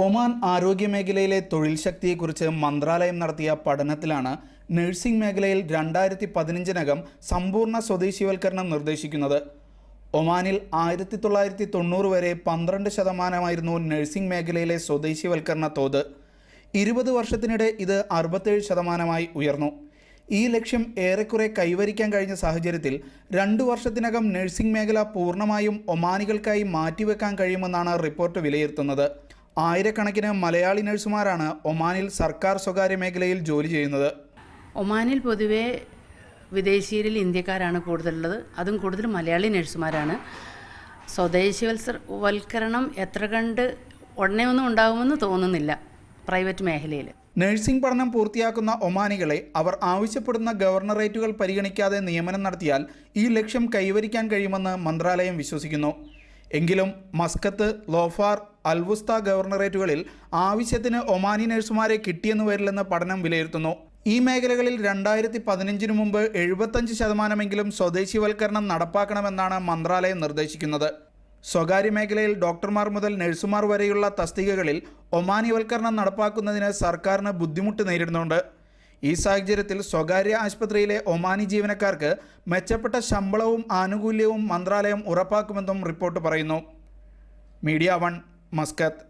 Oman ആരോഗ്യമേഖലയിലെ തൊഴിൽ ശക്തിയെക്കുറിച്ച് മന്ത്രാലയം നടത്തിയ പഠനത്തിലാണ് നഴ്സിംഗ് മേഖലയിൽ 2015-നകം സമ്പൂർണ്ണ സ്വദേശിവൽക്കരണം നിർദ്ദേശിക്കുന്നത്. ഒമാനിൽ 1990 വരെ 12% നഴ്സിംഗ് മേഖലയിലെ സ്വദേശിവൽക്കരണ തോത്. 20 വർഷത്തിനിടെ ഇത് 67% ഉയർന്നു. ഈ ലക്ഷ്യം ഏറെക്കുറെ കൈവരിക്കാൻ കഴിഞ്ഞ സാഹചര്യത്തിൽ 2 വർഷത്തിനകം നഴ്സിംഗ് മേഖല പൂർണ്ണമായും ഒമാനികൾക്കായി മാറ്റിവെക്കാൻ കഴിയുമെന്നാണ് റിപ്പോർട്ട് വിലയിരുത്തുന്നത്. ആയിരക്കണക്കിന് മലയാളി നഴ്സുമാരാണ് ഒമാനിൽ സർക്കാർ സ്വകാര്യ മേഖലയിൽ ജോലി ചെയ്യുന്നത്. ഒമാനിൽ പൊതുവെ വിദേശീയരിൽ ഇന്ത്യക്കാരാണ് കൂടുതലുള്ളത്. അതും കൂടുതൽ മലയാളി നഴ്സുമാരാണ്. സ്വദേശിവൽക്കരണം എത്ര കണ്ട് ഉടനെ ഒന്നും ഉണ്ടാകുമെന്ന് തോന്നുന്നില്ല പ്രൈവറ്റ് മേഖലയിൽ. നഴ്സിംഗ് പഠനം പൂർത്തിയാക്കുന്ന ഒമാനികളെ അവർ ആവശ്യപ്പെടുന്ന ഗവർണറേറ്റുകൾ പരിഗണിക്കാതെ നിയമനം നടത്തിയാൽ ഈ ലക്ഷ്യം കൈവരിക്കാൻ കഴിയുമെന്ന് മന്ത്രാലയം വിശ്വസിക്കുന്നു. എങ്കിലും മസ്കത്ത്, ലോഫാർ, അൽവുസ്ത ഗവർണറേറ്റുകളിൽ ആവശ്യത്തിന് ഒമാനി നഴ്സുമാരെ കിട്ടിയെന്ന് വരില്ലെന്ന് പഠനം വിലയിരുത്തുന്നു. ഈ മേഖലകളിൽ 2015 മുമ്പ് 75% സ്വദേശിവൽക്കരണം നടപ്പാക്കണമെന്നാണ് മന്ത്രാലയം നിർദ്ദേശിക്കുന്നത്. സ്വകാര്യ മേഖലയിൽ ഡോക്ടർമാർ മുതൽ നഴ്സുമാർ വരെയുള്ള തസ്തികകളിൽ ഒമാനിവൽക്കരണം നടപ്പാക്കുന്നതിന് സർക്കാരിന് ബുദ്ധിമുട്ട് നേരിടുന്നുണ്ട്. ഈ സാഹചര്യത്തിൽ സ്വകാര്യ ആശുപത്രിയിലെ ഒമാനി ജീവനക്കാർക്ക് മെച്ചപ്പെട്ട ശമ്പളവും ആനുകൂല്യവും മന്ത്രാലയം ഉറപ്പാക്കുമെന്നും റിപ്പോർട്ട് പറയുന്നു. Media 1, Muscat.